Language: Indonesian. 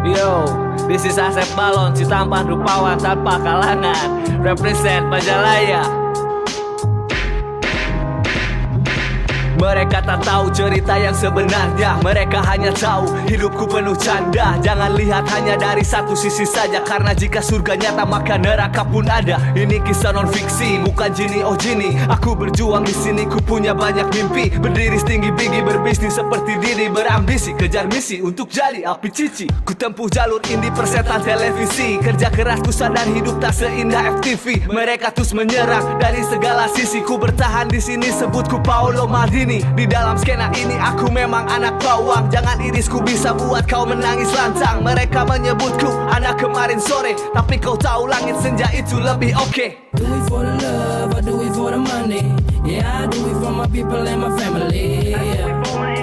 Yo, this is Asep Balon, si tampan rupawan tanpa kalangan. Represent Majalaya. Mereka tak tahu cerita yang sebenarnya. Mereka hanya tahu hidupku penuh canda. Jangan lihat hanya dari satu sisi saja, karena jika surga nyata maka neraka pun ada. Ini kisah non fiksi, bukan Jini oh Jini. Aku berjuang di sini, ku punya banyak mimpi. Berdiri setinggi tinggi, berbisnis seperti Didi. Berambisi, kejar misi untuk jadi Alpi Cici. Ku tempuh jalur indie persetan televisi. Kerja keras ku sadar hidup tak seindah FTV. Mereka terus menyerang dari segala sisi. Ku bertahan di sini, sebutku Paolo Maldini. Di dalam skena ini aku memang anak bawang. Jangan iris, ku bisa buat kau menangis lantang. Mereka menyebutku anak kemarin sore, tapi kau tahu langit senja itu lebih oke. Do it for the love, I do it for the money. Yeah, I do it for my people and my family. Yeah.